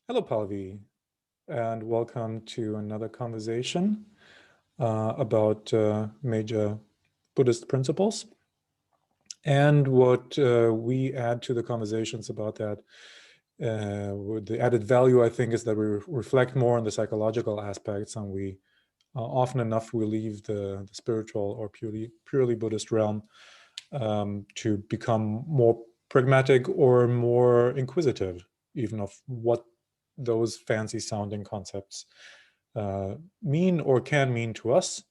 Hello, Palvi, and welcome to another conversation about major Buddhist principles. And what we add to the conversations about that, with the added value, I think, is that we reflect more on the psychological aspects, and we often enough we leave the spiritual or purely Buddhist realm to become more pragmatic or more inquisitive, even of what those fancy sounding concepts mean or can mean to us,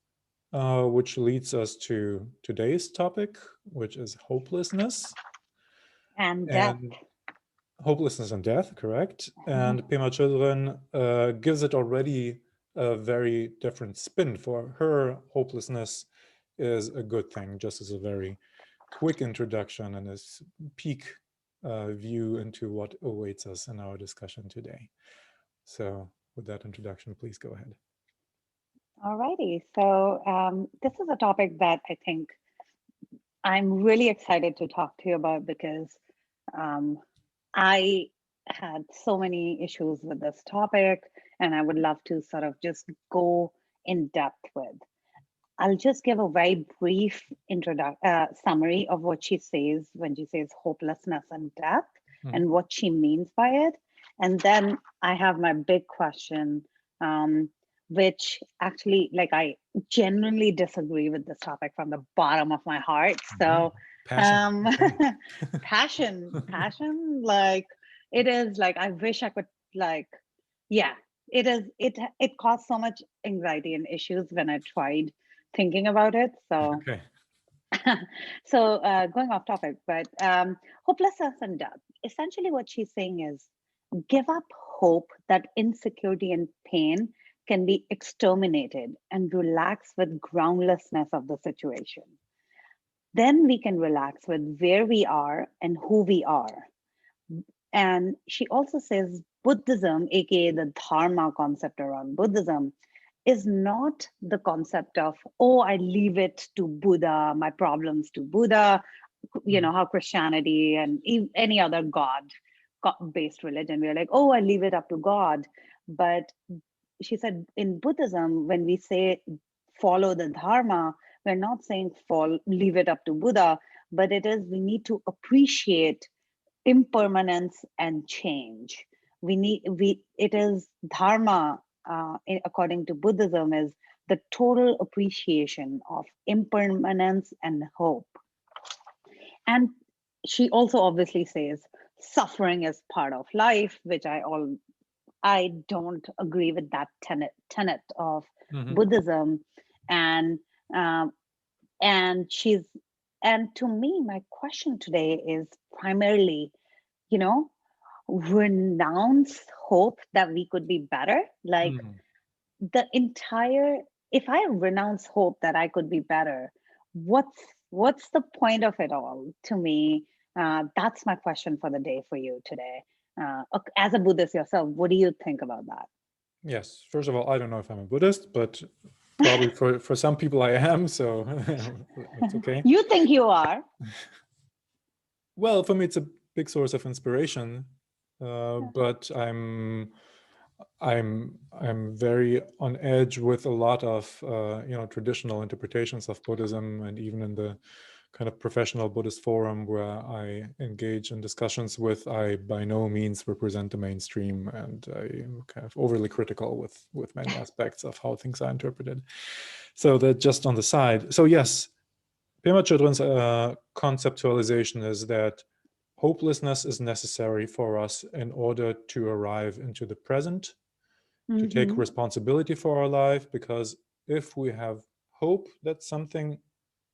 which leads us to today's topic, which is hopelessness. And death. And hopelessness and death, correct. And Pema Chödrön gives it already a very different spin. For her, hopelessness is a good thing, just as a very quick introduction and a peek view into what awaits us in our discussion today. So with that introduction, please go ahead. Alrighty. So this is a topic that I think I'm really excited to talk to you about because um, I had so many issues with this topic, and I would love to sort of just go in depth with. I'll just give a very brief summary of what she says when she says hopelessness and death and what she means by it. And then I have my big question, which actually, like, I genuinely disagree with this topic from the bottom of my heart. So, Passion. Okay. passion, like, it is like, I wish I could, like, yeah, it caused so much anxiety and issues when I tried thinking about it. So, Okay. going off topic, but hopelessness and death. Essentially, what she's saying is give up hope that insecurity and pain can be exterminated and relax with groundlessness of the situation. Then we can relax with where we are and who we are. And she also says Buddhism, aka the Dharma concept around Buddhism, is not the concept of, oh, I leave it to Buddha, my problems to Buddha, how Christianity and any other God-based religion, we're like, oh, I leave it up to God. But she said in Buddhism, when we say follow the Dharma, we're not saying leave it up to Buddha, but it is we need to appreciate impermanence and change. It is Dharma, according to Buddhism, is the total appreciation of impermanence and hope. And she also obviously says suffering is part of life, which I don't agree with that tenet of Buddhism. And um, and she's and to me, my question today is primarily, you know, renounce hope that we could be better. Like the entire, if I renounce hope that I could be better, what's the point of it all to me? That's my question for the day for you today. As a Buddhist yourself, what do you think about that? Yes. First of all, I don't know if I'm a Buddhist, but probably for some people I am, so it's okay. You think you are? Well, for me, it's a big source of inspiration, but I'm very on edge with a lot of traditional interpretations of Buddhism, and even in the kind of professional Buddhist forum where I engage in discussions with, I by no means represent the mainstream, and I'm kind of overly critical with many aspects of how things are interpreted. So that just on the side. So yes, Pema Chödrön's conceptualization is that hopelessness is necessary for us in order to arrive into the present, to take responsibility for our life, because if we have hope that something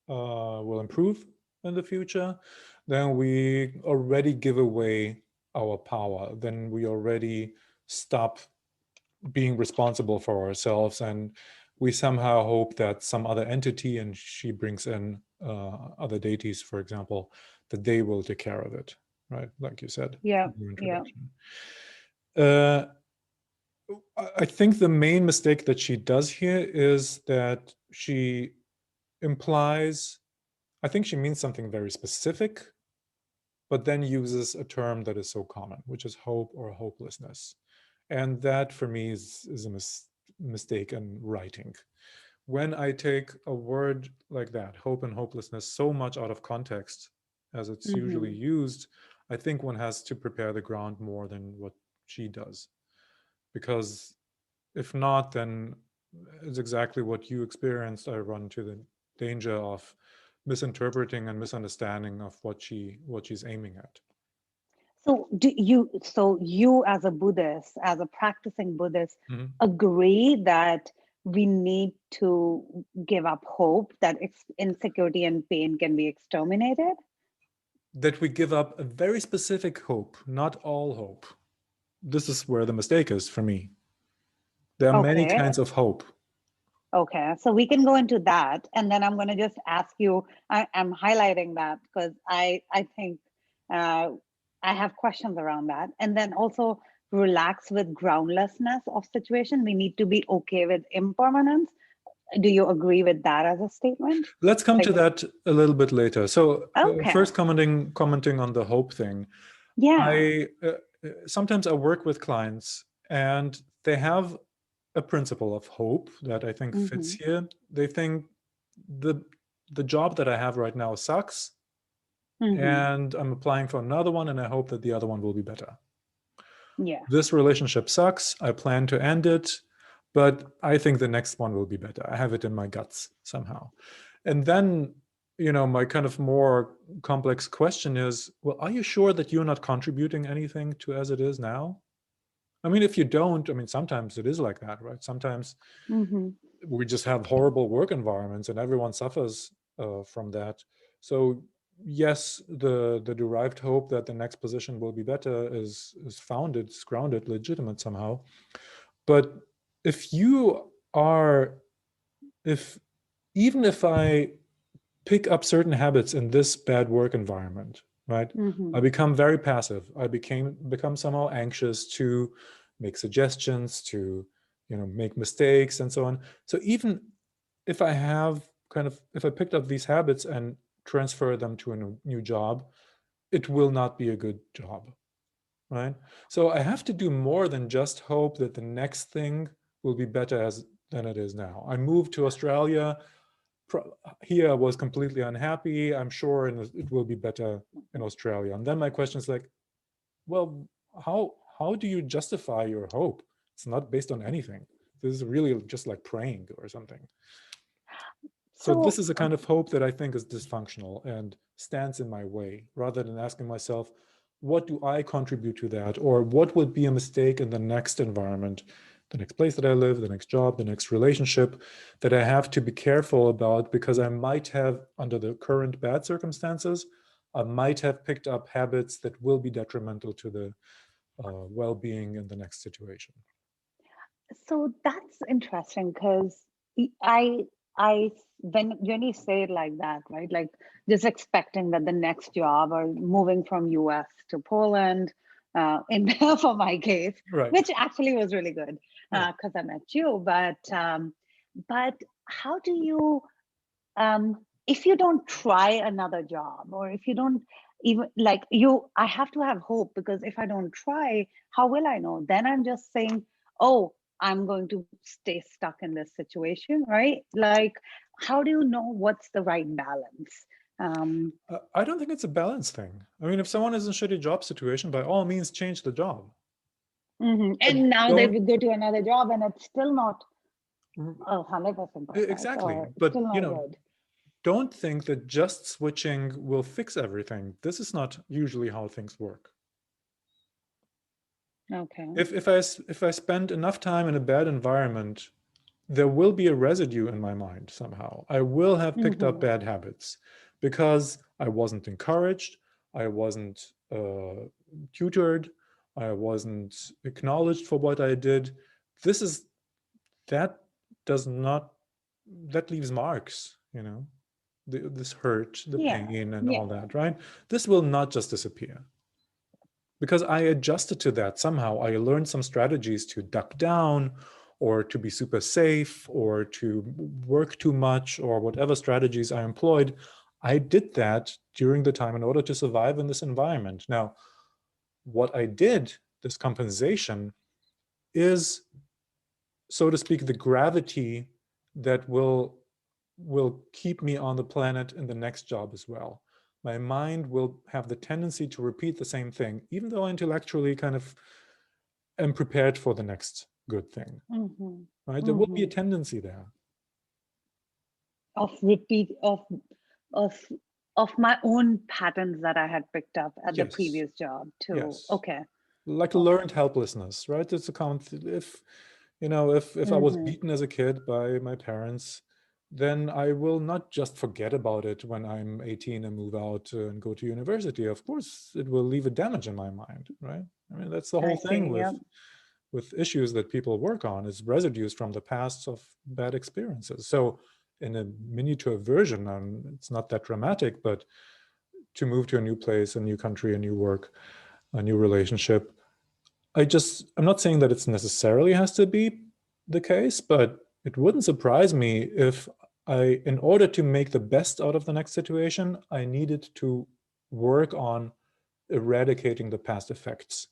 will improve in the future, then we already give away our power. Then we already stop being responsible for ourselves, and we somehow hope that some other entity, and she brings in other deities, for example, that they will take care of it, right? Like you said Yeah, in your yeah. introduction. Uh, I think the main mistake that she does here is that she implies, I think she means something very specific, but then uses a term that is so common, which is hope or hopelessness. And that for me is a mistake in writing. When I take a word like that, hope and hopelessness, so much out of context as it's usually used, I think one has to prepare the ground more than what she does. Because if not, then it's exactly what you experienced. I run to the danger of misinterpreting and misunderstanding of what she's aiming at. So you as a Buddhist, as a practicing Buddhist, Mhm. agree that we need to give up hope, that insecurity and pain can be exterminated? That we give up a very specific hope, not all hope. This is where the mistake is for me. There are many Okay. kinds of hope. Okay, so we can go into that, and then I'm going to just ask you. I'm highlighting that because I think I have questions around that, and then also relax with groundlessness of situation. We need to be okay with impermanence. Do you agree with that as a statement? Let's come to Like, that a little bit later. So okay, first commenting on the hope thing. yeah, I sometimes I work with clients and they have a principle of hope that I think fits mm-hmm. here. They think the the job that I have right now sucks, Mm-hmm. and I'm applying for another one, and I hope that the other one will be better. Yeah, This relationship sucks. I plan to end it, but I think the next one will be better. I have it in my guts somehow. And then, my kind of more complex question is, well, are you sure that you're not contributing anything to as it is now? I mean, if you don't, I mean, sometimes it is like that, right? Sometimes mm-hmm. we just have horrible work environments and everyone suffers from that. So yes, the derived hope that the next position will be better is founded, it's grounded, legitimate somehow. But if you are, if even if I pick up certain habits in this bad work environment, right? Mm-hmm. I become very passive. I become somehow anxious to make suggestions, to make mistakes and so on. So even if I have if I picked up these habits and transfer them to a new job, it will not be a good job, right? So I have to do more than just hope that the next thing will be better than it is now. I moved to Australia. Here I was completely unhappy. I'm sure it will be better in Australia. And then my question is like, well, how do you justify your hope? It's not based on anything. This is really just like praying or something. So So this is a kind of hope that I think is dysfunctional and stands in my way, rather than asking myself, what do I contribute to that? Or what would be a mistake in the next environment, the next place that I live, the next job, the next relationship, that I have to be careful about because I might have, under the current bad circumstances, I might have picked up habits that will be detrimental to the well-being in the next situation. So that's interesting because I I when you say it like that, right? Like just expecting that the next job or moving from US to Poland, in for my case, Right. which actually was really good Yeah. because I met you. But how do you if you don't try another job or if you don't even like you I have to have hope because if I don't try, how will I know? Then I'm just saying, oh, I'm going to stay stuck in this situation, right? Like, how do you know what's the right balance? um I don't think it's a balance thing. I mean, if someone is in a shitty job situation, by all means, change the job. But and now they don't will go to another job and it's still not 100% perfect exactly. or But still not good. don't think that just switching will fix everything. This is not usually how things work. Okay. If I spend enough time in a bad environment, there will be a residue in my mind somehow. I will have picked up Mm-hmm. bad habits because I wasn't encouraged, I wasn't tutored, I wasn't acknowledged for what I did. This is that does not that leaves marks, this hurt, the Yeah, pain, and all yeah. that, right? This will not just disappear because I adjusted to that somehow. I learned some strategies to duck down or to be super safe or to work too much or whatever strategies I employed. I did that during the time in order to survive in this environment. Now, what I did, this compensation, is, so to speak, the gravity that will keep me on the planet in the next job as well. My mind will have the tendency to repeat the same thing, even though I intellectually kind of am prepared for the next good thing. Right? There will be a tendency there of repeat of my own patterns that I had picked up at the previous job too. Yes. Okay. Like a learned helplessness, right? It's a if I was beaten as a kid by my parents, then I will not just forget about it when I'm 18 and move out and go to university. Of course, it will leave a damage in my mind, right? I mean, that's the whole thing with issues that people work on, is residues from the past of bad experiences. So in a miniature version, it's not that dramatic, but to move to a new place, a new country, a new work, a new relationship, I'm not saying that it's necessarily has to be the case, but it wouldn't surprise me if in order to make the best out of the next situation, I needed to work on eradicating the past effects,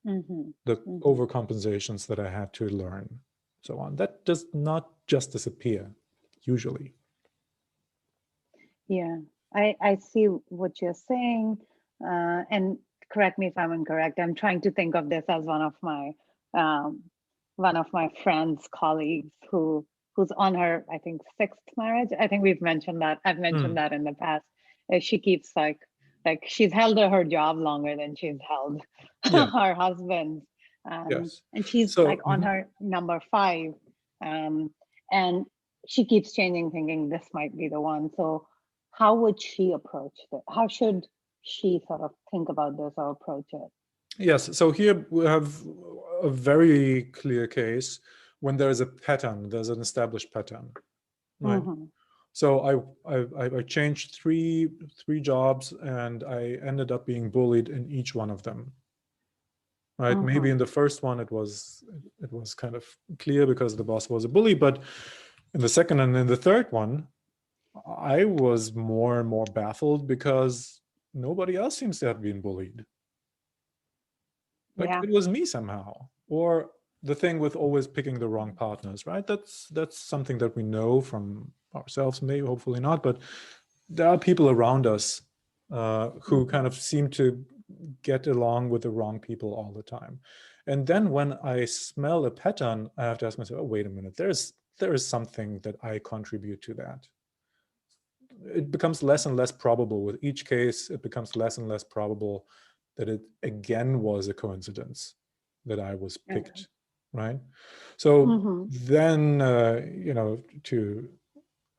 the overcompensations that I had to learn, so on. That does not just disappear, usually. Yeah, I see what you're saying, and correct me if I'm incorrect. I'm trying to think of this as one of my friends, colleagues who's on her, I think, 6th marriage. I think we've mentioned that. I've mentioned that in the past. She keeps like she's held her job longer than she's held her husband. And she's like on her number 5, and she keeps changing, thinking this might be the one. So how would she approach it? How should she sort of think about this or approach it? Yes, so here we have a very clear case when there is a pattern, there's an established pattern, right? So I changed three jobs, and I ended up being bullied in each one of them, right? Maybe in the first one it was kind of clear because the boss was a bully, but in the second and in the third one, I was more and more baffled because nobody else seems to have been bullied. Like it was me somehow. Or the thing with always picking the wrong partners, right? That's something that we know from ourselves, maybe, hopefully not, but there are people around us who kind of seem to get along with the wrong people all the time. And then when I smell a pattern, I have to ask myself, oh, wait a minute, there is something that I contribute to that. It becomes less and less probable with each case. It becomes less and less probable that it again was a coincidence that I was picked, right? So then,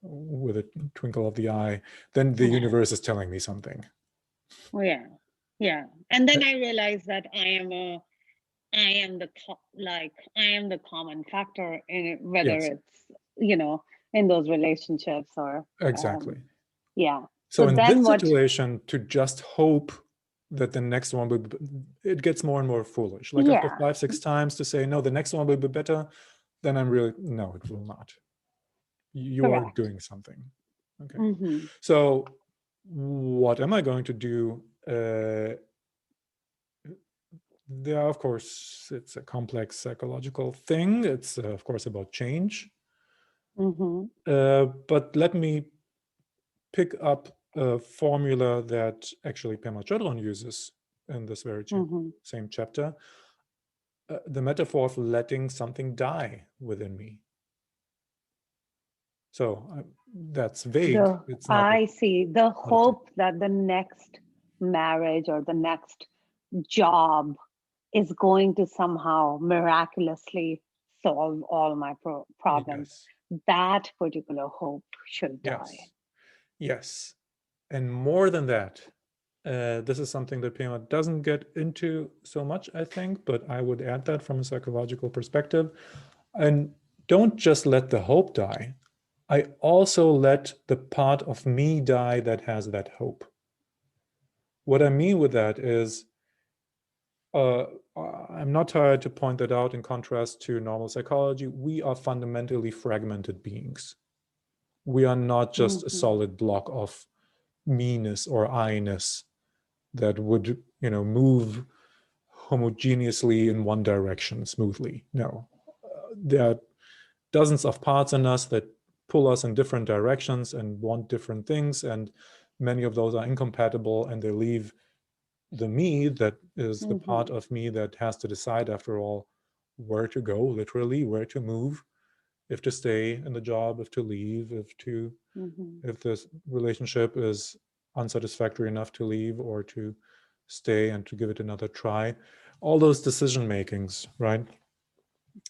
with a twinkle of the eye, then the universe is telling me something. Yeah. And then I realized that I am the common factor in it, whether it's, in those relationships or. Exactly. So in this situation, to just hope that the next one will be, it gets more and more foolish. Like after 5-6 times to say, no, the next one will be better, then I'm really, no, it will not. You are doing something. Okay. So what am I going to do? There, of course, it's a complex psychological thing. It's, of course, about change. But let me pick up a formula that actually Pema Chödrön uses in this very same chapter. The metaphor of letting something die within me. So that's vague. It's not. I see. The hope that the next marriage or the next job is going to somehow miraculously solve all my problems. That particular hope should die. Yes. And more than that, this is something that Pema doesn't get into so much, I think, but I would add that from a psychological perspective. And don't just let the hope die. I also let the part of me die that has that hope. What I mean with that is, I'm not tired to point that out in contrast to normal psychology. We are fundamentally fragmented beings. We are not just a solid block of meanness or I-ness that would, move homogeneously in one direction smoothly. No, there are dozens of parts in us that pull us in different directions and want different things, and many of those are incompatible, and they leave the me that is the part of me that has to decide, after all, where to go, literally, where to move, if to stay in the job, if to leave, if this relationship is unsatisfactory enough to leave, or to stay and to give it another try. All those decision makings, right?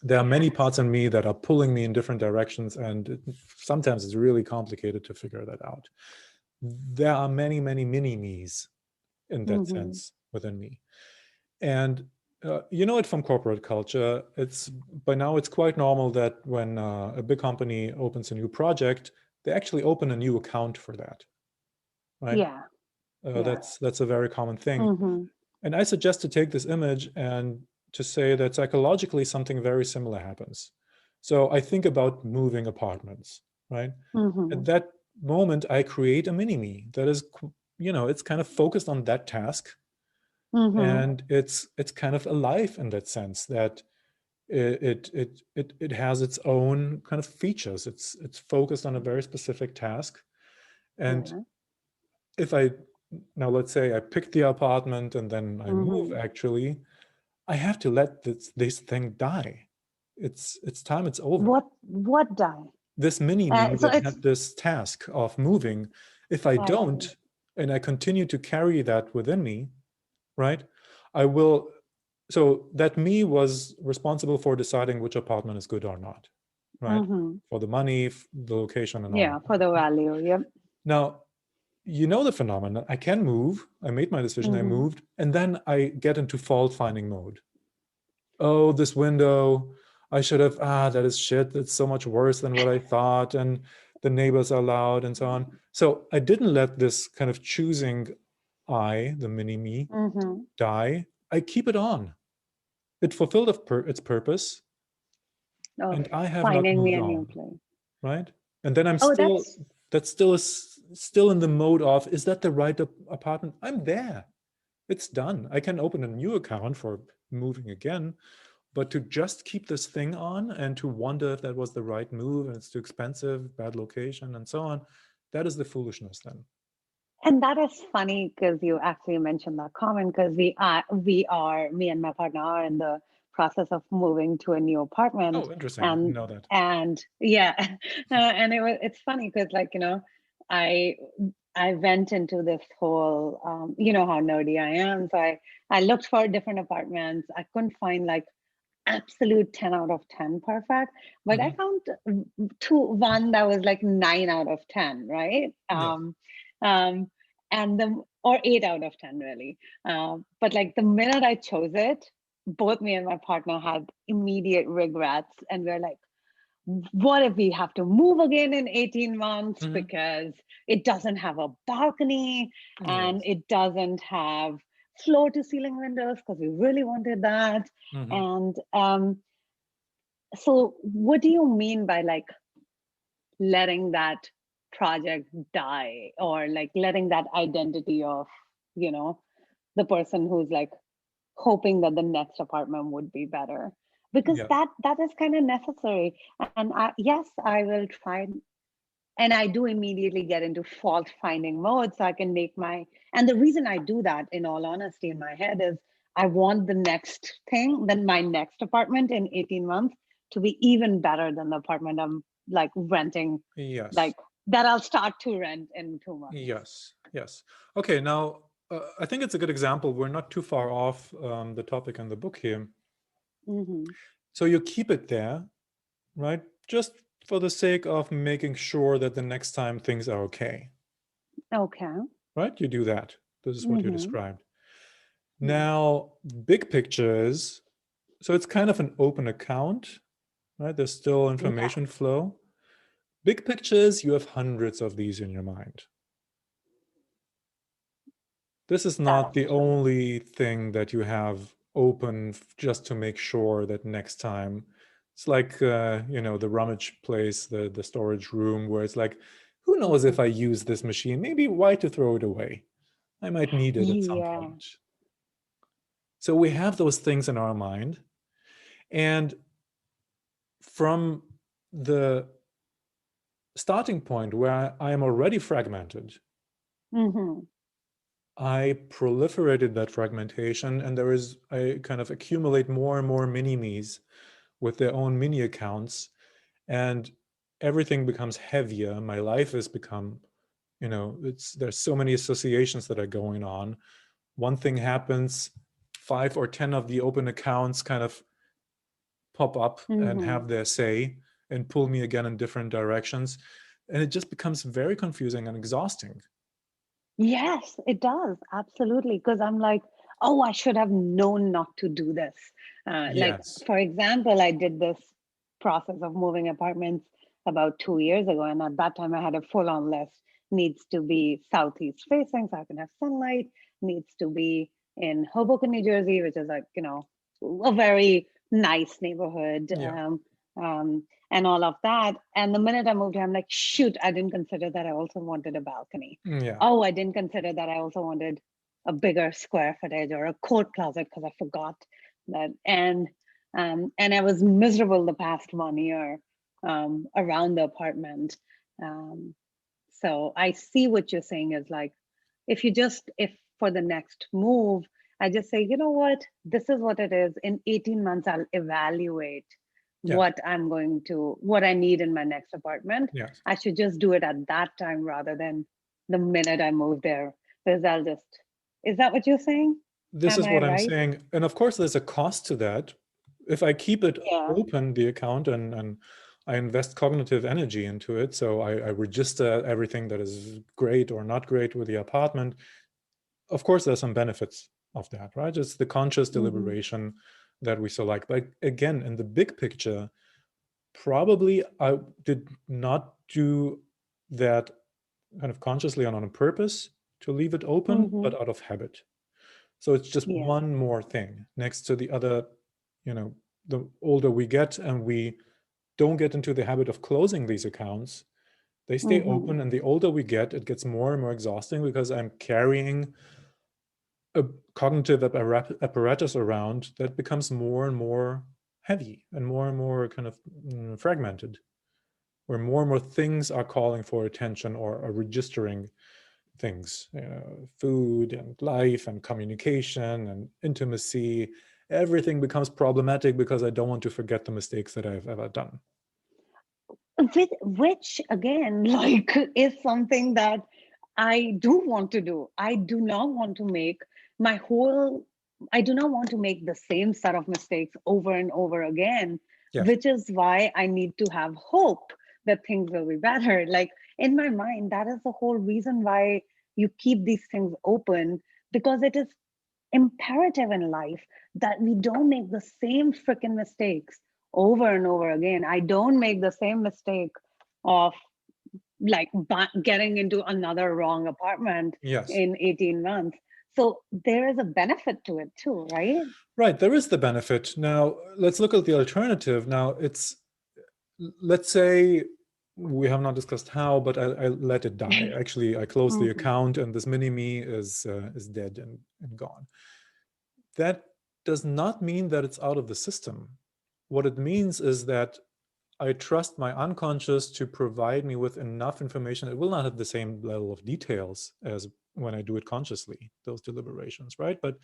There are many parts in me that are pulling me in different directions, and sometimes it's really complicated to figure that out. There are many, many mini-me's in that sense within me. And you know it from corporate culture. By now it's quite normal that when a big company opens a new project, they actually open a new account for that, right? Yeah. That's a very common thing. And I suggest to take this image and to say that psychologically something very similar happens. So I think about moving apartments, right? At that moment, I create a mini-me that is, it's kind of focused on that task. And it's kind of alive in that sense, that it has its own kind of features. It's focused on a very specific task. And if now let's say I pick the apartment and then I move, actually, I have to let this thing die. It's time, it's over. What die? This mini-me So that had this task of moving, if I don't, and I continue to carry that within me, right, I will, so that me was responsible for deciding which apartment is good or not, right? For the money, the location, and all. Yeah, for the value, yep. Now, you know the phenomenon. I can move. I made my decision. I moved. And then I get into fault-finding mode. Oh, this window, I should have, that is shit. It's so much worse than what I thought. And the neighbors are loud and so on. So I didn't let this kind of choosing the mini-me, die. I keep it on. It fulfilled its purpose. And I have not moved on. Right? And then I'm still in the mode of, is that the right apartment? I'm there. It's done. I can open a new account for moving again, but to just keep this thing on and to wonder if that was the right move and it's too expensive, bad location, and so on, that is the foolishness then. And that is funny because you actually mentioned that comment, because me and my partner are in the process of moving to a new apartment. Oh, interesting. I didn't know that. And yeah, and it's funny because, like, I went into this whole, you know how nerdy I am. So I looked for different apartments. I couldn't find like absolute 10 out of 10 perfect, but I found one that was like 9 out of 10, right? Or 8 out of 10 really. But like the minute I chose it, both me and my partner had immediate regrets, and we're like, what if we have to move again in 18 months because it doesn't have a balcony and it doesn't have floor to ceiling windows, because we really wanted that. And so what do you mean by like letting that project die, or like letting that identity of, the person who's like hoping that the next apartment would be better? Because that is kind of necessary. And yes, I will try, and I do immediately get into fault finding mode, so I can make and the reason I do that, in all honesty, in my head, is I want the next thing, then my next apartment in 18 months to be even better than the apartment I'm like renting, like that I'll start to rent in 2 months. Yes. Okay, now I think it's a good example. We're not too far off the topic in the book here. So you keep it there, right? Just for the sake of making sure that the next time things are okay. Okay. Right? You do that. This is what you described. Now, big picture is, so it's kind of an open account, right? There's still information flow. Big pictures, you have hundreds of these in your mind. This is not the only thing that you have open just to make sure that next time. It's like, the rummage place, the storage room, where it's like, who knows if I use this machine? Maybe why to throw it away? I might need it at some point. So we have those things in our mind. And from the starting point where I am already fragmented, I proliferated that fragmentation, and I kind of accumulate more and more mini-me's with their own mini accounts, and everything becomes heavier. My life has become, there's so many associations that are going on. One thing happens, 5 or 10 of the open accounts kind of pop up and have their say and pull me again in different directions. And it just becomes very confusing and exhausting. Yes, it does. Absolutely. Because I'm like, oh, I should have known not to do this. Like, Yes. for example, I did this process of moving apartments about 2 years ago. And at that time, I had a full on list. Needs to be southeast facing so I can have sunlight, needs to be in Hoboken, New Jersey, which is like, a very nice neighborhood. Yeah. And all of that. And the minute I moved here, I'm like, shoot, I didn't consider that I also wanted a balcony. Yeah. Oh, I didn't consider that I also wanted a bigger square footage or a coat closet because I forgot that. And I was miserable the past 1 year around the apartment. So I see what you're saying is like, if for the next move, I just say, you know what, this is what it is. In 18 months, I'll evaluate what I need in my next apartment. Yes. I should just do it at that time rather than the minute I move there. Because is that what you're saying? This Am is I what I'm right? saying. And of course, there's a cost to that. If I keep it Yeah. open, the account, and I invest cognitive energy into it, so I register everything that is great or not great with the apartment, of course, there's some benefits of that, right? It's the conscious deliberation that we so like. But again, in the big picture, probably I did not do that kind of consciously and on purpose to leave it open, but out of habit. So it's just Yeah. one more thing next to the other. The older we get and we don't get into the habit of closing these accounts, they stay open. And the older we get, it gets more and more exhausting because I'm carrying a cognitive apparatus around that becomes more and more heavy and more kind of fragmented, where more and more things are calling for attention or are registering things, food and life and communication and intimacy. Everything becomes problematic because I don't want to forget the mistakes that I've ever done. Which again, like, is something that I do want to do. I do not want to make the same set of mistakes over and over again, Yes. which is why I need to have hope that things will be better. Like, in my mind, that is the whole reason why you keep these things open, because it is imperative in life that we don't make the same freaking mistakes over and over again. I don't make the same mistake of like getting into another wrong apartment in 18 months. So there is a benefit to it too, right? Right, there is the benefit. Now, let's look at the alternative. Now, let's say we have not discussed how, but I let it die. Actually, I close the account and this mini-me is dead and gone. That does not mean that it's out of the system. What it means is that I trust my unconscious to provide me with enough information. It will not have the same level of details as when I do it consciously, those deliberations, right? But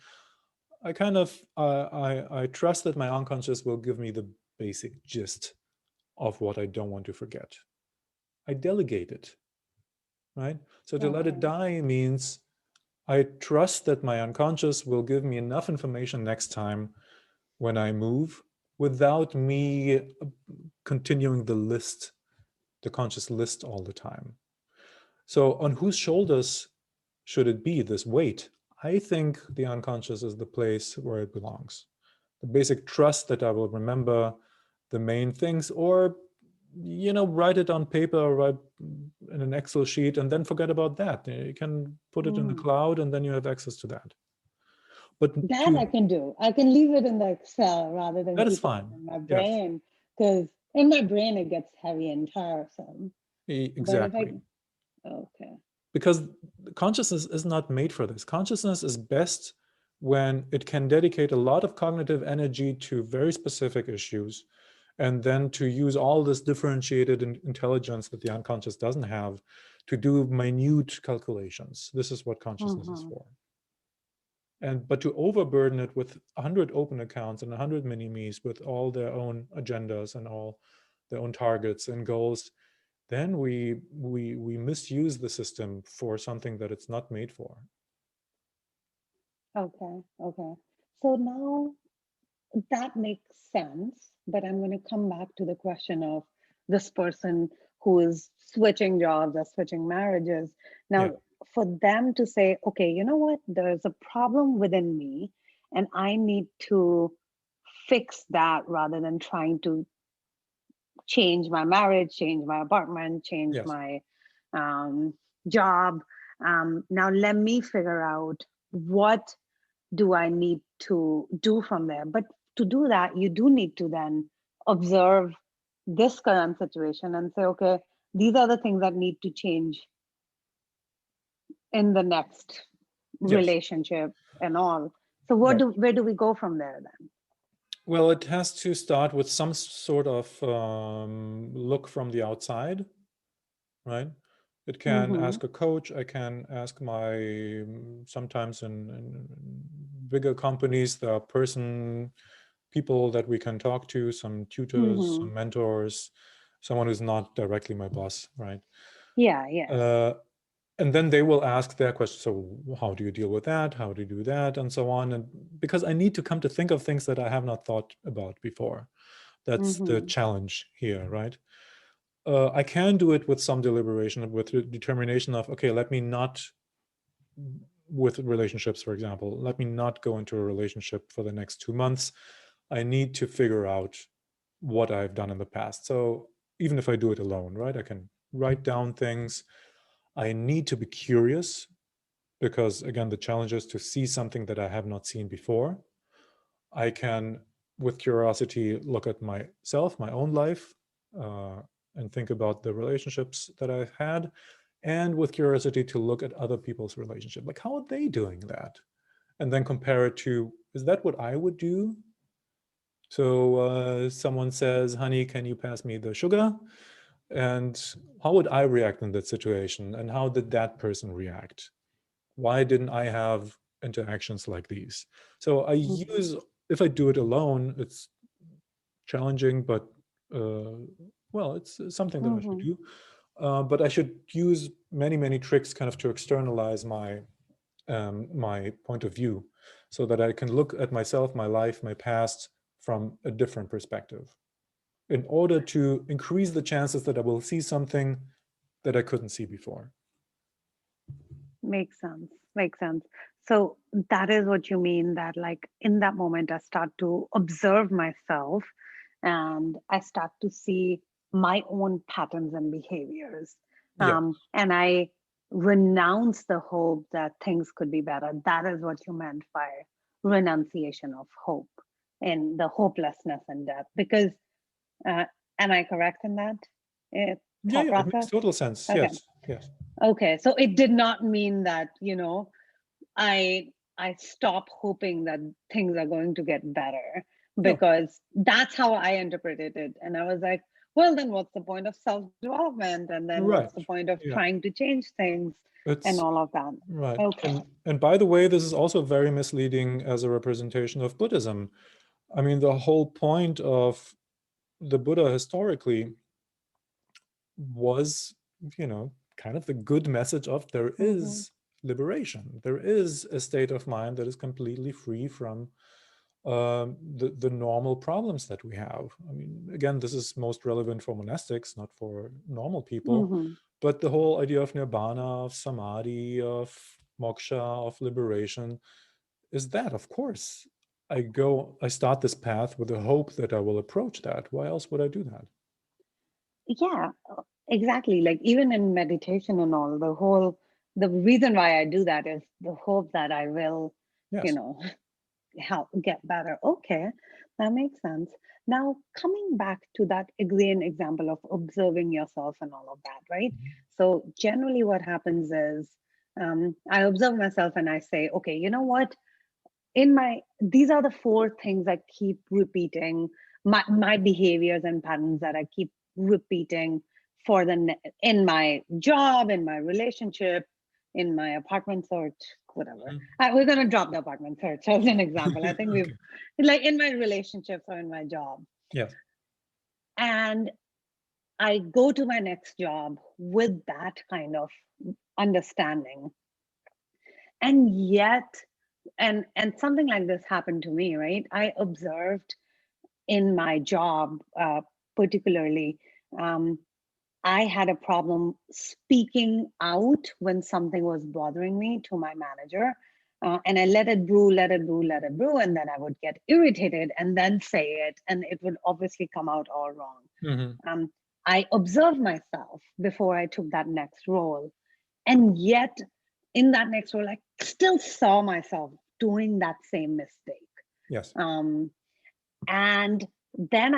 I kind of, I trust that my unconscious will give me the basic gist of what I don't want to forget. I delegate it, right? So to let it die means I trust that my unconscious will give me enough information next time when I move without me continuing the conscious list all the time. So on whose shoulders should it be, this weight? I think the unconscious is the place where it belongs. The basic trust that I will remember the main things, or write it on paper or write in an Excel sheet and then forget about that. You can put it in the cloud and then you have access to that. But that I can do. I can leave it in the Excel rather than that is keep fine. it in my brain, because in my brain it gets heavy and tiresome. Exactly. Okay. Because consciousness is not made for this. Consciousness is best when it can dedicate a lot of cognitive energy to very specific issues, and then to use all this differentiated intelligence that the unconscious doesn't have to do minute calculations. This is what consciousness is for. But to overburden it with 100 open accounts and 100 mini-me's with all their own agendas and all their own targets and goals, then we misuse the system for something that it's not made for. Okay. So now that makes sense, but I'm going to come back to the question of this person who is switching jobs or switching marriages. Now, for them to say, okay, you know what, there's a problem within me and I need to fix that rather than trying to change my marriage, change my apartment, change my job. Now let me figure out what do I need to do from there. But to do that, you do need to then observe this current situation and say, okay, these are the things that need to change in the next relationship and all. So where do we go from there then? Well, it has to start with some sort of look from the outside, right? It can ask a coach. I can ask my, sometimes in bigger companies, there are people that we can talk to, some tutors, some mentors, someone who's not directly my boss, right? And then they will ask their question. So how do you deal with that? How do you do that? And so on. And because I need to come to think of things that I have not thought about before. That's the challenge here, right? I can do it with some deliberation, with the determination of, okay, let me not, with relationships, for example, let me not go into a relationship for the next 2 months. I need to figure out what I've done in the past. So even if I do it alone, right, I can write down things. I need to be curious because, again, the challenge is to see something that I have not seen before. I can, with curiosity, look at myself, my own life, and think about the relationships that I've had, and with curiosity to look at other people's relationship. Like, how are they doing that? And then compare it to, is that what I would do? So someone says, honey, can you pass me the sugar? And how would I react in that situation? And how did that person react? Why didn't I have interactions like these? So I use, if I do it alone, it's challenging, but well, it's something that I should do. But I should use many tricks kind of to externalize my my point of view, so that I can look at myself, my life, my past from a different perspective, in order to increase the chances that I will see something that I couldn't see before. Makes sense. So that is what you mean, that like in that moment I start to observe myself and I start to see my own patterns and behaviors. And I renounce the hope that things could be better. That is what you meant by renunciation of hope and the hopelessness and death. Because am I correct in that? It makes total sense. Okay. Yes. Okay, so it did not mean that, I stop hoping that things are going to get better, because that's how I interpreted it. And I was like, well, then what's the point of self-development? And then what's the point of trying to change things and all of that? Right. Okay. And by the way, this is also very misleading as a representation of Buddhism. I mean, the whole point of the Buddha historically was, kind of the good message of there is liberation. There is a state of mind that is completely free from the normal problems that we have. I mean, again, this is most relevant for monastics, not for normal people. But the whole idea of nirvana, of samadhi, of moksha, of liberation is that, of course, I start this path with the hope that I will approach that. Why else would I do that? Yeah, exactly. Like even in meditation and all, the reason why I do that is the hope that I will, help get better. Okay, that makes sense. Now, coming back to that again example of observing yourself and all of that, right? So generally what happens is I observe myself and I say, okay, you know what? these are the four things I keep repeating, my behaviors and patterns that I keep repeating in my job, in my relationship, in my apartment search, whatever. We're going to drop the apartment search as an example. I think we've Okay. like in my relationships or in my job. Yes. And I go to my next job with that kind of understanding. And yet, and something like this happened to me, right? I observed in my job, particularly, I had a problem speaking out when something was bothering me to my manager. And I let it brew, let it brew, let it brew. And then I would get irritated and then say it. And it would obviously come out all wrong. Mm-hmm. I observed myself before I took that next role. And yet, in that next role, I still saw myself doing that same mistake. Yes. And then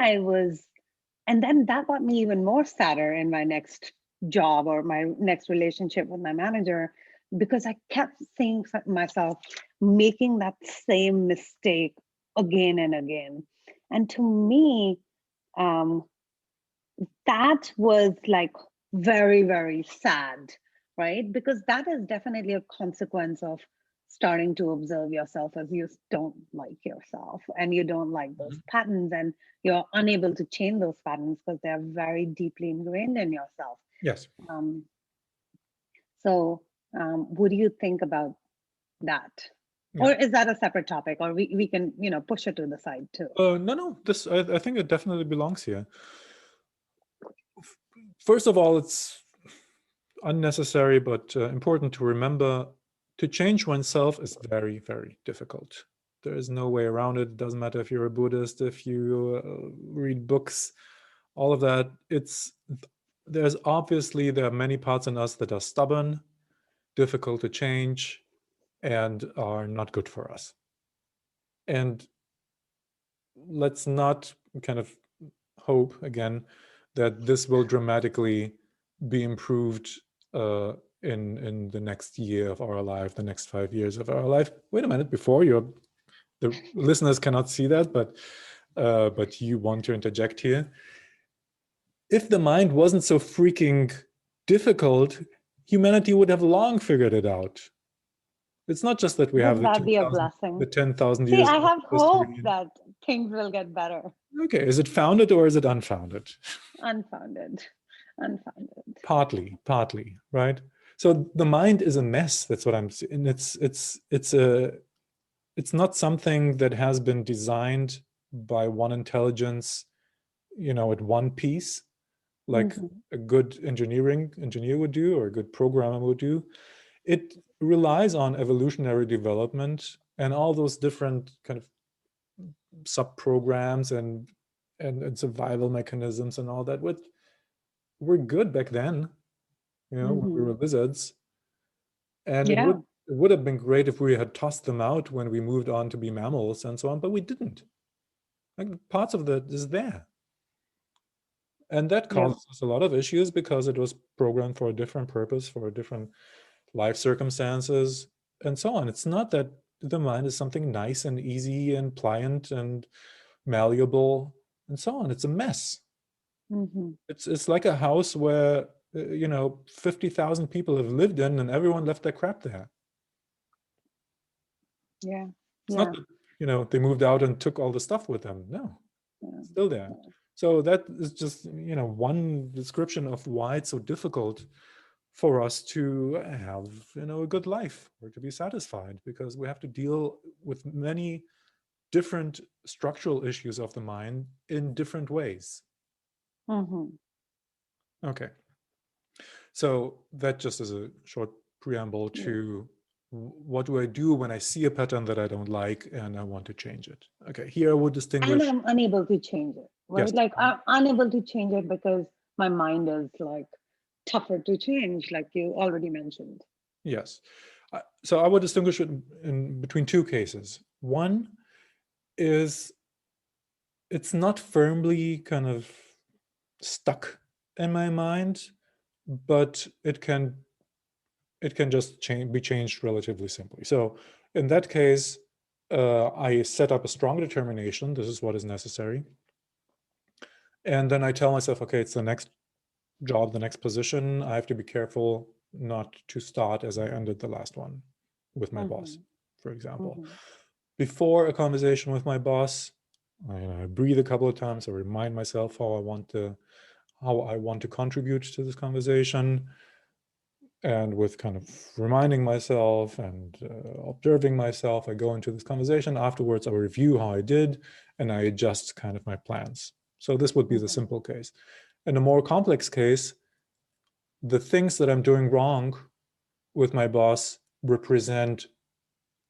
and then that got me even more sadder in my next job or my next relationship with my manager, because I kept seeing myself making that same mistake again and again. And to me, that was like very, very sad, right? Because that is definitely a consequence of starting to observe yourself as you don't like yourself and you don't like those patterns, and you're unable to change those patterns because they're very deeply ingrained in yourself. Yes. So what do you think about that? Yeah. Or is that a separate topic, or we can, push it to the side too? No. This I think it definitely belongs here. First of all, it's unnecessary but important to remember to change oneself is very, very difficult. There is no way around it. It doesn't matter if you're a Buddhist, if you read books, all of that. There are many parts in us that are stubborn, difficult to change, and are not good for us. And let's not kind of hope again that this will dramatically be improved in the next year of our life, the next 5 years of our life. Wait a minute, the listeners cannot see that, but you want to interject here. If the mind wasn't so freaking difficult, humanity would have long figured it out. It's not just that we have Wouldn't that be a blessing? the 10,000 See, years I of have hope history. that things will get better. Okay, is it founded or is it unfounded? Unfounded. Partly, right? So the mind is a mess. That's what I'm saying. It's not something that has been designed by one intelligence, at one piece, like a good engineer would do, or a good programmer would do. It relies on evolutionary development and all those different kind of sub-programs and survival mechanisms and all that. We're good back then, when we were lizards. And it would have been great if we had tossed them out when we moved on to be mammals and so on, but we didn't. Like, parts of that is there. And that causes us a lot of issues because it was programmed for a different purpose, for different life circumstances, and so on. It's not that the mind is something nice and easy and pliant and malleable and so on. It's a mess. It's like a house where 50,000 people have lived in and everyone left their crap there. It's not that they moved out and took all the stuff with them. No, it's still there. So that is just one description of why it's so difficult for us to have a good life or to be satisfied, because we have to deal with many different structural issues of the mind in different ways. Okay. So that just is a short preamble to what do I do when I see a pattern that I don't like and I want to change it. Okay, here I would distinguish. And I'm unable to change it, right? Yes. Like I'm unable to change it because my mind is like tougher to change, like you already mentioned. Yes. So I would distinguish it in between two cases. One is it's not firmly kind of stuck in my mind, but it can just be changed relatively simply. So in that case, I set up a strong determination. This is what is necessary. And then I tell myself, okay, it's the next job, the next position. I have to be careful not to start as I ended the last one with my boss, for example. Before a conversation with my boss, I breathe a couple of times. I remind myself how I want to contribute to this conversation. And with kind of reminding myself and observing myself, I go into this conversation. Afterwards, I review how I did, and I adjust kind of my plans. So this would be the simple case. In a more complex case, the things that I'm doing wrong with my boss represent,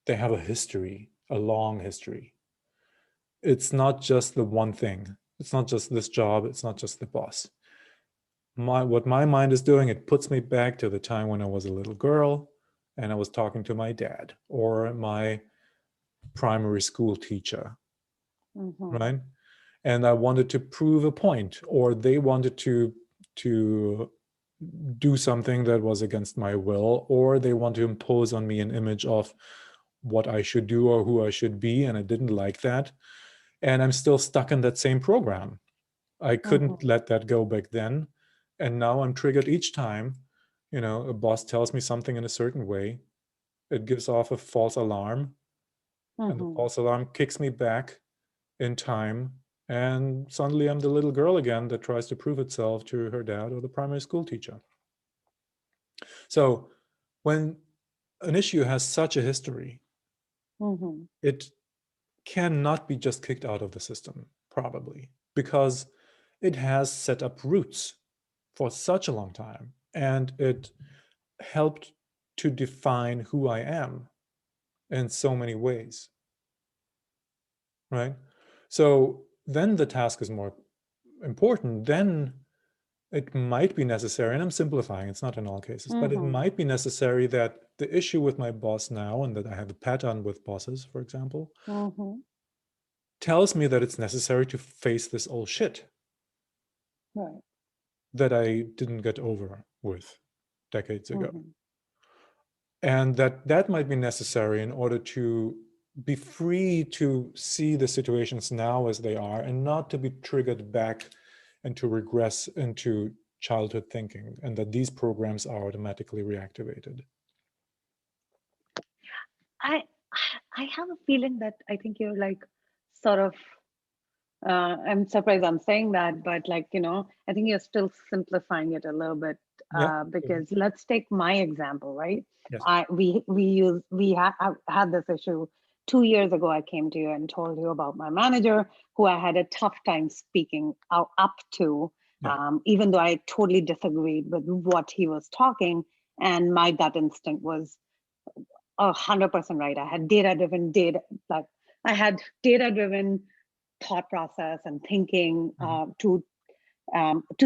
they have a history, a long history. It's not just the one thing. It's not just this job. It's not just the boss. What my mind is doing, it puts me back to the time when I was a little girl and I was talking to my dad or my primary school teacher, right? And I wanted to prove a point, or they wanted to do something that was against my will, or they want to impose on me an image of what I should do or who I should be, and I didn't like that. And I'm still stuck in that same program. I couldn't let that go back then. And now I'm triggered each time, a boss tells me something in a certain way. It gives off a false alarm, and the false alarm kicks me back in time. And suddenly I'm the little girl again that tries to prove itself to her dad or the primary school teacher. So when an issue has such a history, it cannot be just kicked out of the system, probably, because it has set up roots for such a long time, and it helped to define who I am in so many ways, right? So then the task is more important. Then it might be necessary, and I'm simplifying, it's not in all cases, but it might be necessary that the issue with my boss now, and that I have a pattern with bosses, for example, tells me that it's necessary to face this old shit that I didn't get over with decades ago. And that might be necessary in order to be free to see the situations now as they are, and not to be triggered back and to regress into childhood thinking, and that these programs are automatically reactivated. I have a feeling that I think you're like sort of I'm surprised I'm saying that, but like, I think you're still simplifying it a little bit, because let's take my example, right? Yes. We had this issue 2 years ago. I came to you and told you about my manager, who I had a tough time speaking up to, even though I totally disagreed with what he was talking, and my gut instinct was 100% right. I had data-driven thought process and thinking to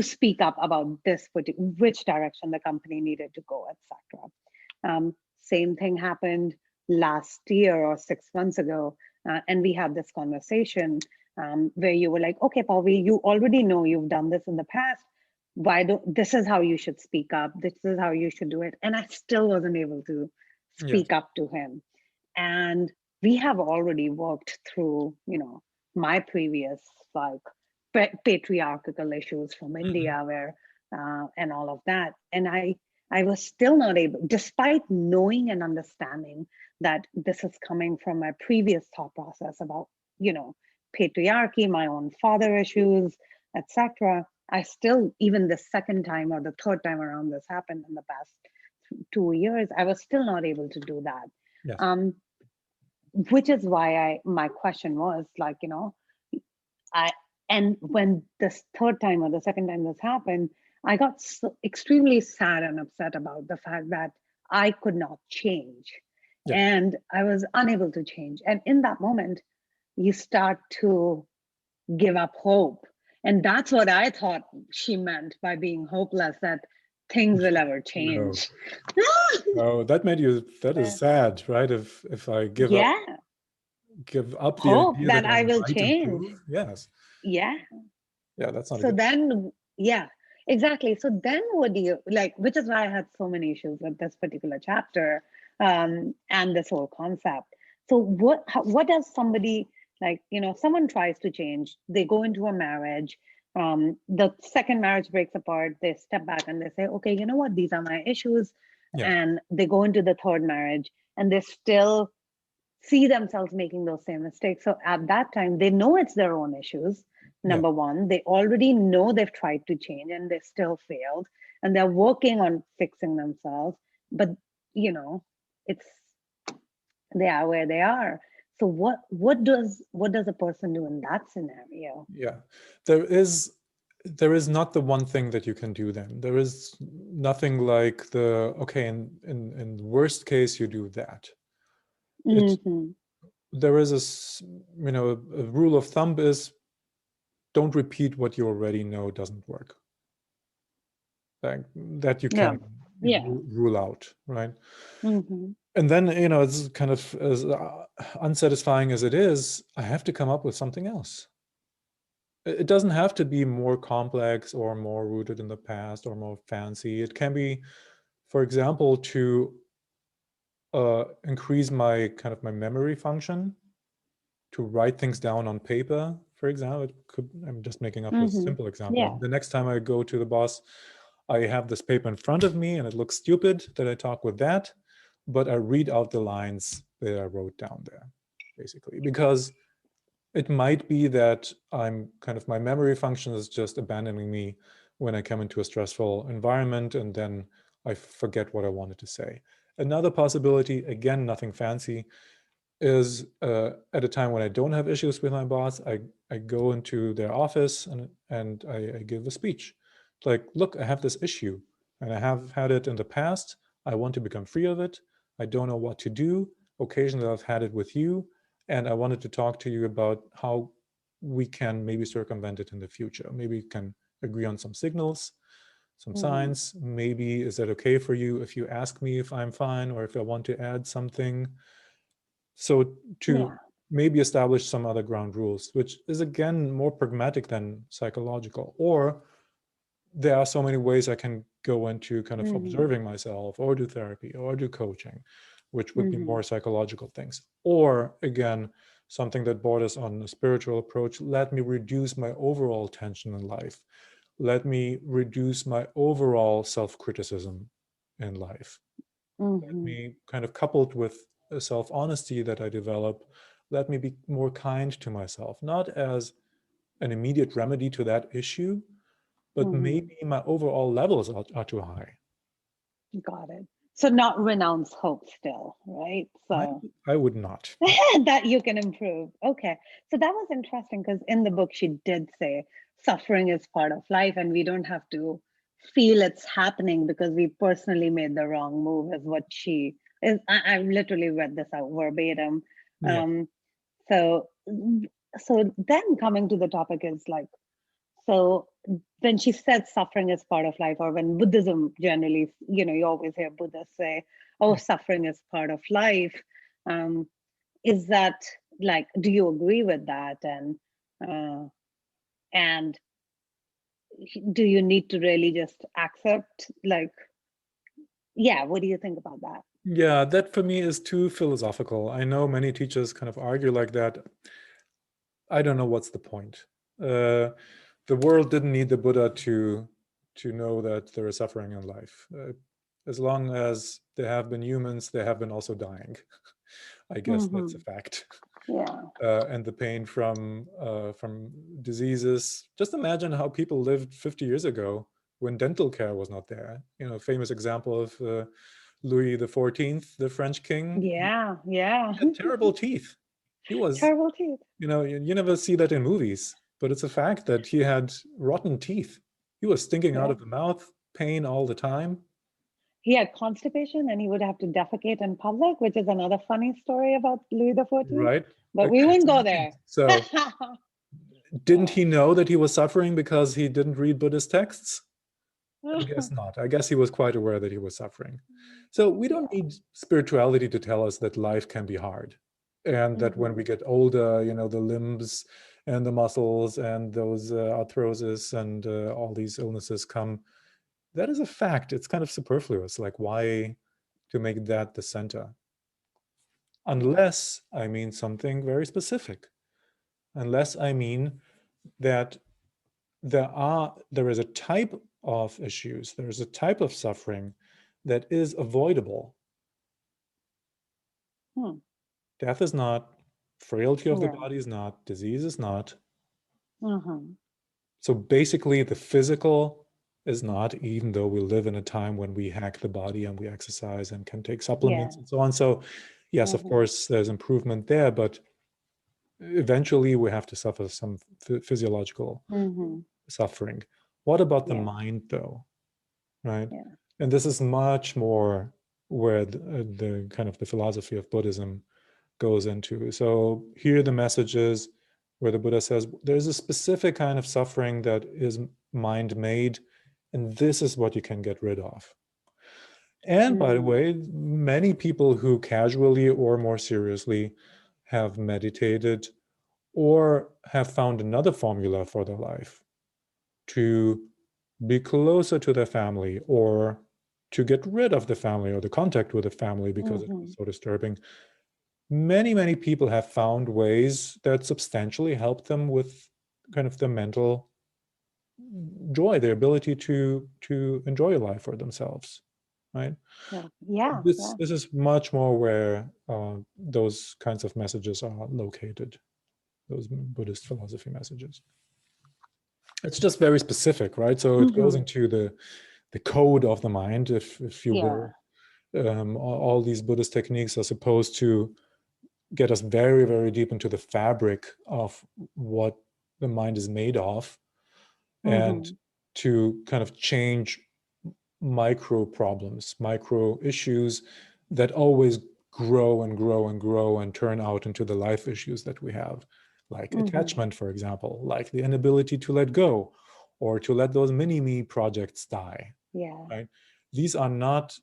speak up about which direction the company needed to go, etc. Same thing happened last year or 6 months ago, and we had this conversation where you were like, okay, Pavi, you already know you've done this in the past. This is how you should speak up. This is how you should do it. And I still wasn't able to speak up to him. And we have already worked through, my previous patriarchal issues from India, where and all of that. And I was still not able, despite knowing and understanding that this is coming from my previous thought process about, patriarchy, my own father issues, etc. I still, even the second time or the third time around this happened in the past 2 years, I was still not able to do that. Yes. Which is why my question was like, and when this third time or the second time this happened, I got so extremely sad and upset about the fact that I could not change, and I was unable to change. And in that moment, you start to give up hope. And that's what I thought she meant by being hopeless, that things will ever change. No, that is sad, right? If I give up the hope idea that that I I will might change. improve. Yes. Yeah. Yeah, that's not so a good. Then, exactly. So then what do you like, which is why I had so many issues with this particular chapter and this whole concept. So what does somebody, like, someone tries to change, they go into a marriage, the second marriage breaks apart, they step back and they say, okay, you know what, these are my issues. Yes. And they go into the third marriage and they still see themselves making those same mistakes. So at that time, they know it's their own issues. Number one, they already know they've tried to change and they still failed, and they're working on fixing themselves. But it's they are where they are. So what does a person do in that scenario? Yeah, there is not the one thing that you can do then. There is nothing like okay, in the worst case you do that. There is a rule of thumb is, don't repeat what you already know doesn't work. Like that you can rule out, right? And then, it's kind of as unsatisfying as it is, I have to come up with something else. It doesn't have to be more complex or more rooted in the past or more fancy. It can be, for example, to increase my memory function, to write things down on paper, for example. I'm just making up a simple example. Yeah. The next time I go to the boss, I have this paper in front of me and it looks stupid that I talk with that, but I read out the lines that I wrote down there, basically, because it might be that my memory function is just abandoning me when I come into a stressful environment, and then I forget what I wanted to say. Another possibility, again, nothing fancy, is at a time when I don't have issues with my boss, I go into their office and I give a speech. Like, look, I have this issue and I have had it in the past. I want to become free of it. I don't know what to do. Occasionally I've had it with you, and I wanted to talk to you about how we can maybe circumvent it in the future. Maybe we can agree on some signals, some signs. Maybe, is that okay for you if you ask me if I'm fine or if I want to add something? So to maybe establish some other ground rules, which is again more pragmatic than psychological. Or there are so many ways I can go into kind of observing myself, or do therapy, or do coaching, which would be more psychological things. Or again, something that borders on a spiritual approach. Let me reduce my overall tension in life. Let me reduce my overall self-criticism in life. Let me, kind of coupled with a self-honesty that I develop, let me be more kind to myself, not as an immediate remedy to that issue, but maybe my overall levels are too high. Got it. So not renounce hope still, right? So I would not. that you can improve. Okay. So that was interesting, because in the book she did say suffering is part of life and we don't have to feel it's happening because we personally made the wrong move, is what she is. I've literally read this out verbatim. Yeah. So then coming to the topic is like, so when she said suffering is part of life, or when Buddhism generally, you always hear Buddhists say, oh, suffering is part of life. Is that, like, do you agree with that? And do you need to really just accept, like, what do you think about that? Yeah, that for me is too philosophical. I know many teachers kind of argue like that. I don't know what's the point. The world didn't need the Buddha to know that there is suffering in life. As long as there have been humans, there have been also dying. I guess that's a fact. Yeah. And the pain from diseases. Just imagine how people lived 50 years ago when dental care was not there. Famous example of Louis XIV, the French king. Yeah. He had terrible teeth. He was, Terrible teeth. you never see that in movies, but it's a fact that he had rotten teeth. He was stinking out of the mouth, pain all the time. He had constipation and he would have to defecate in public, which is another funny story about Louis XIV. Right. But we won't go there. So didn't he know that he was suffering because he didn't read Buddhist texts? I guess not. I guess he was quite aware that he was suffering. So we don't need spirituality to tell us that life can be hard, and that when we get older, the limbs and the muscles and those arthrosis and all these illnesses come. That is a fact. It's kind of superfluous. Like, why to make that the center? unless I mean something very specific, unless I mean that there is a type of issues, there is a type of suffering that is avoidable. Death is not, frailty of the Yeah. body is not, disease is not. Mm-hmm. So basically the physical is not, even though we live in a time when we hack the body and we exercise and can take supplements Yeah. and so on. So yes, of Mm-hmm. course, there's improvement there, but eventually we have to suffer some physiological Mm-hmm. suffering. What about the Yeah. mind, though? Right? Yeah. And this is much more where the kind of the philosophy of Buddhism goes into. So here the message is where the Buddha says there's a specific kind of suffering that is mind made, and this is what you can get rid of. And by the Mm-hmm. way, many people who casually or more seriously have meditated or have found another formula for their life to be closer to their family or to get rid of the family or the contact with the family because it Mm-hmm. was so disturbing. Many people have found ways that substantially help them with kind of the mental joy, their ability to enjoy life for themselves, right? Yeah. Yeah. This Yeah. this is much more where those kinds of messages are located, those Buddhist philosophy messages. It's just very specific, right? So it goes Mm-hmm. into the code of the mind, if you Yeah. will. All these Buddhist techniques are supposed to get us very, very deep into the fabric of what the mind is made of, and Mm-hmm. to kind of change micro problems, micro issues that always grow and grow and grow and turn out into the life issues that we have, like Mm-hmm. attachment, for example, like the inability to let go or to let those mini-me projects die, Yeah. right? These are not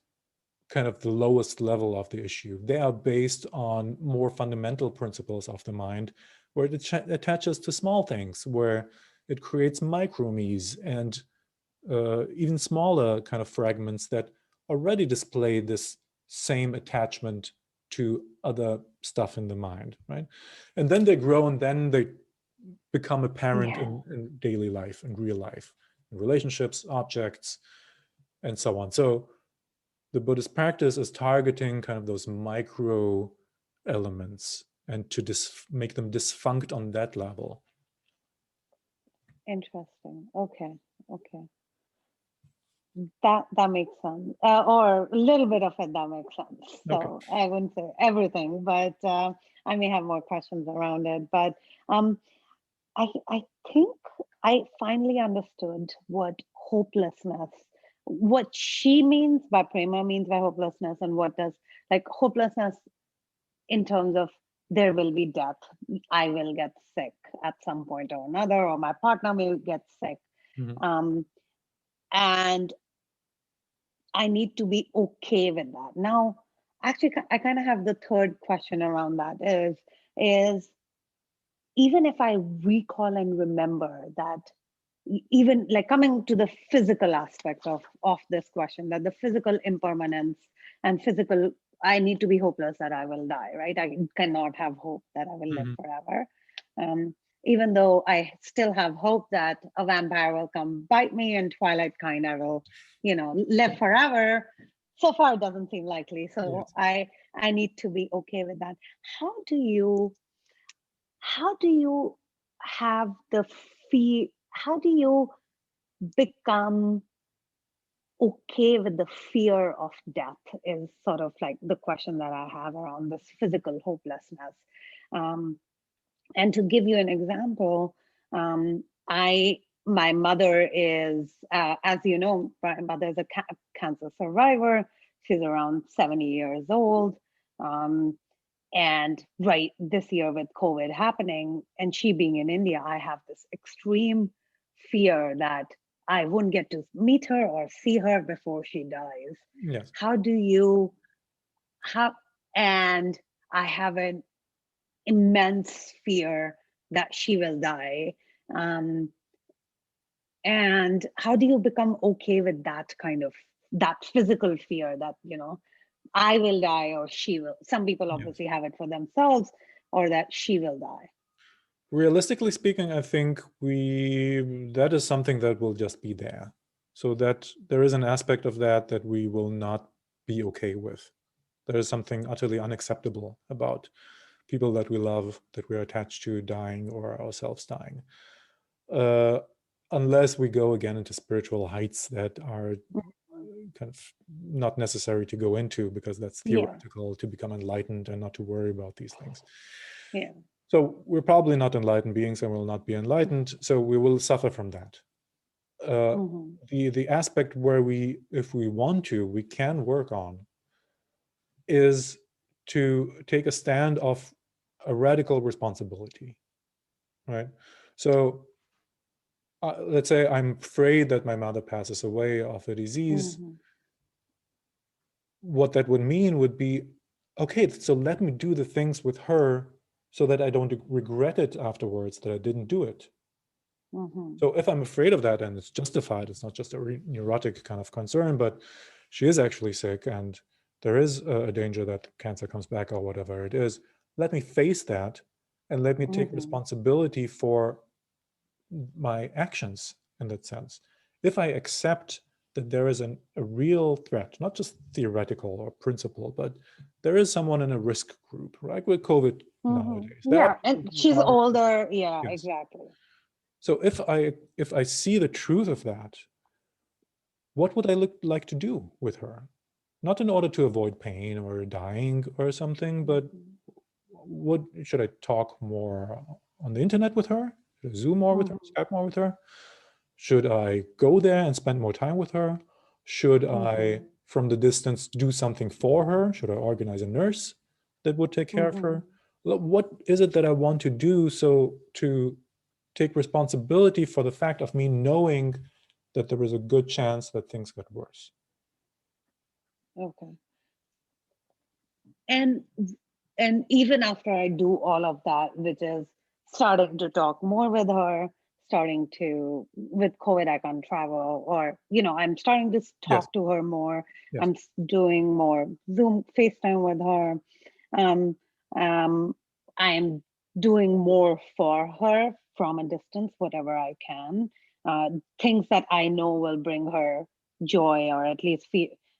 kind of the lowest level of the issue. They are based on more fundamental principles of the mind, where it attaches to small things, where it creates micro me's and even smaller kind of fragments that already display this same attachment to other stuff in the mind, right? And then they grow and then they become apparent Yeah. in daily life, in real life, in relationships, objects, and so on. So the Buddhist practice is targeting kind of those micro elements and to make them dysfunct on that level. Interesting. Okay. Okay. That makes sense, or a little bit of it that makes sense. Okay. So I wouldn't say everything, but I may have more questions around it. But um, I think I finally understood what hopelessness, what she means by Prema means by hopelessness, and what does like hopelessness in terms of there will be death. I will get sick at some point or another, or my partner may get sick. Mm-hmm. And I need to be okay with that. Now, actually, I kind of have the third question around that is even if I recall and remember that, even like coming to the physical aspect of this question, that the physical impermanence and physical, I need to be hopeless that I will die, right? I cannot have hope that I will live Mm-hmm. forever. Um, Even though I still have hope that a vampire will come bite me and Twilight kind I will, live forever. So far, it doesn't seem likely. So Yes. I need to be okay with that. How do you how do you have the feel? How do you become okay with the fear of death? Is sort of like the question that I have around this physical hopelessness. Um, and to give you an example, I my mother is, as you know, my mother is a cancer survivor. She's around 70 years old. Um, and right this year with COVID happening and she being in India, I have this extreme fear that I wouldn't get to meet her or see her before she dies. Yes. How do you, how, and I have an immense fear that she will die. Um, and how do you become okay with that kind of, that physical fear that, I will die or she will. Some people Yes. obviously have it for themselves, or that she will die. Realistically speaking, I think that is something that will just be there. So that there is an aspect of that that we will not be okay with. There is something utterly unacceptable about people that we love, that we're attached to, dying, or ourselves dying. Unless we go again into spiritual heights that are kind of not necessary to go into, because that's Yeah, theoretical, to become enlightened and not to worry about these things. yeah. So we're probably not enlightened beings and will not be enlightened, so we will suffer from that. Mm-hmm. The aspect where we, if we want to, we can work on is to take a stand of a radical responsibility, right? So let's say I'm afraid that my mother passes away of a disease. Mm-hmm. What that would mean would be, okay, so let me do the things with her so that I don't regret it afterwards that I didn't do it. Mm-hmm. So if I'm afraid of that and it's justified, it's not just a neurotic kind of concern, but she is actually sick and there is a danger that cancer comes back or whatever it is, let me face that and let me take Mm-hmm. responsibility for my actions in that sense. If I accept that there is a real threat, not just theoretical or principle, but there is someone in a risk group, right? With COVID nowadays, Mm-hmm. there are Yeah, people and who she's are, older. Yeah, yes. exactly. So if I see the truth of that, what would I like to do with her? Not in order to avoid pain or dying or something, but Mm-hmm. what should I talk more on the internet with her? Should I Zoom more with her? Mm-hmm. Skype more with her? Should I go there and spend more time with her? Should I, Mm-hmm. from the distance, do something for her? Should I organize a nurse that would take care of Mm-hmm. her? What is it that I want to do so to take responsibility for the fact of me knowing that there is a good chance that things get worse? Okay. And even after I do all of that, which is starting to talk more with her, starting to, with COVID I can't travel, or I'm starting to Yes, talk to her more. yes. I'm doing more Zoom FaceTime with her. um, um, I'm doing more for her from a distance, whatever I can. Things that I know will bring her joy, or at least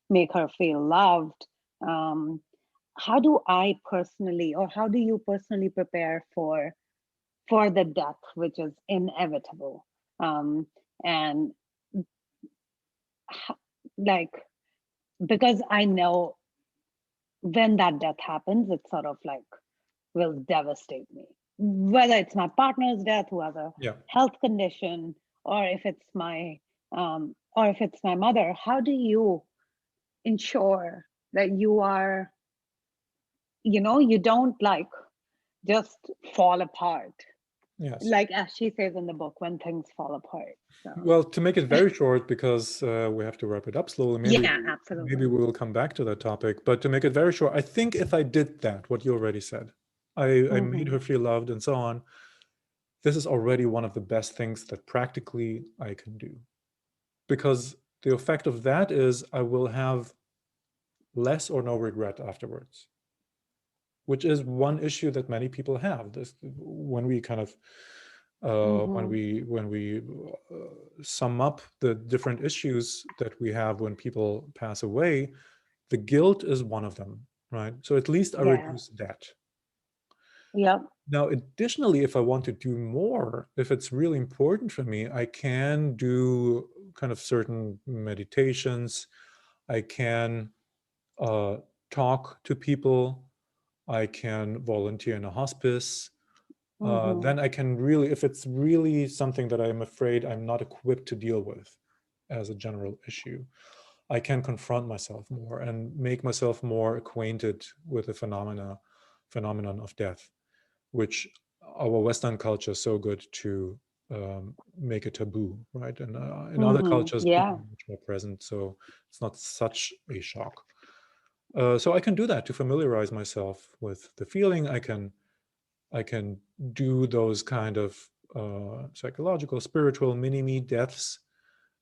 make her feel loved. Um, how do I personally, or how do you personally prepare for the death, which is inevitable? And like, because I know when that death happens, it's sort of like will devastate me. Whether it's my partner's death who has a Yeah. health condition, or if it's my mother, how do you ensure that you are, you don't like just fall apart, Yes. like as she says in the book, when things fall apart. So Well, to make it very short, because we have to wrap it up slowly, yeah, maybe absolutely. we will come back to that topic. But to make it very short, I think if I did that, what you already said, I made Mm-hmm. her feel loved and so on, this is already one of the best things that practically I can do. Because the effect of that is I will have less or no regret afterwards, which is one issue that many people have. This, when we kind of Mm-hmm. when we sum up the different issues that we have when people pass away, the guilt is one of them, right? So at least I Yeah. reduce that. Yep. Now, additionally, if I want to do more, if it's really important for me, I can do kind of certain meditations. I can uh, talk to people. I can volunteer in a hospice. Mm-hmm. Then I can really, if it's really something that I'm afraid I'm not equipped to deal with as a general issue, I can confront myself more and make myself more acquainted with the phenomenon of death, which our Western culture is so good to make a taboo, right? And in other Mm-hmm. cultures, people Yeah. are much more present, so it's not such a shock. So I can do that to familiarize myself with the feeling. I can do those kind of psychological, spiritual mini-me deaths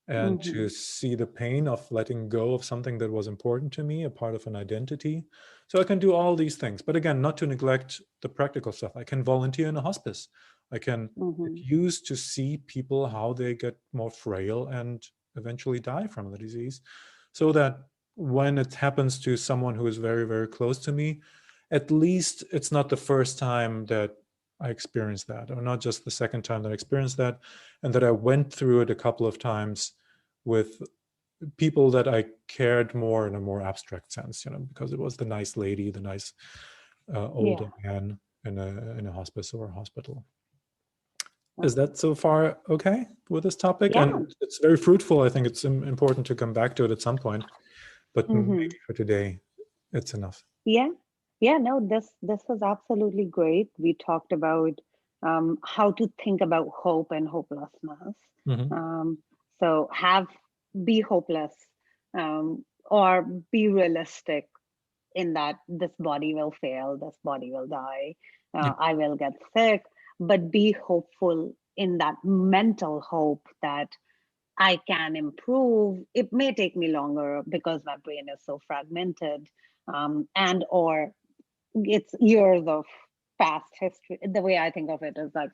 and to see the pain of letting go of something that was important to me, a part of an identity. So I can do all these things, but again, not to neglect the practical stuff. I can volunteer in a hospice. I can use to see people how they get more frail and eventually die from the disease, so that when it happens to someone who is very, very close to me, at least it's not the first time that I experienced that, or not just the second time that I experienced that, and that I went through it a couple of times with people that I cared more in a more abstract sense, because it was the nice lady, the nice older man in a hospice or a hospital. Is that so far okay with this topic? Yeah. And it's very fruitful. I think it's important to come back to it at some point, but maybe for today, it's enough. Yeah. No, this was absolutely great. We talked about how to think about hope and hopelessness. So be hopeless, or be realistic in that this body will fail, this body will die, I will get sick, but be hopeful in that mental hope that I can improve. It may take me longer because my brain is so fragmented, and or it's years of past history. The way I think of it is like,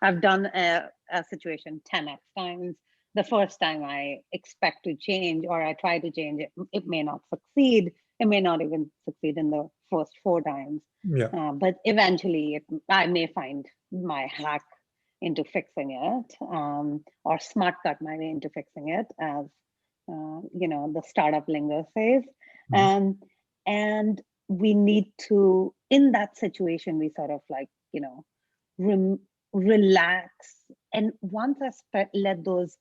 I've done a situation 10x times. The first time I expect to change or I try to change it, it may not succeed. It may not even succeed in the first 4 times. But eventually I may find my hack into fixing it, or smart cut my way into fixing it, as the startup lingo says. And we need to, in that situation, we sort of like, relax. And once I let those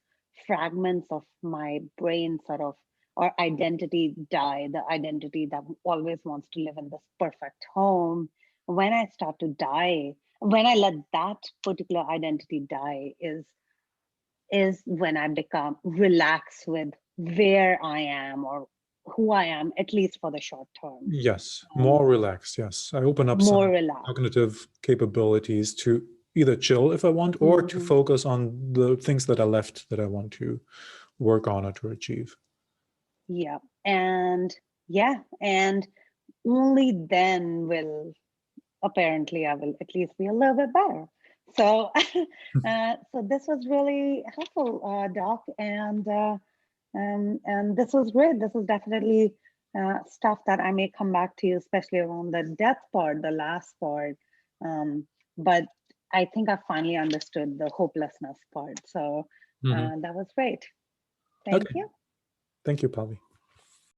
fragments of my brain sort of, or identity die, the identity that always wants to live in this perfect home, when I start to die, when I let that particular identity die, is when I become relaxed with where I am or who I am, at least for the short term. Yes, more relaxed. Yes, I open up more some relaxed cognitive capabilities to either chill if I want, or to focus on the things that are left that I want to work on or to achieve. Yeah, and only then will apparently I will at least be a little bit better. So, so this was really helpful, Doc, and this was great. This is definitely stuff that I may come back to you, especially around the death part, the last part. But I think I finally understood the hopelessness part. So that was great. Thank you. Thank you, Pavi.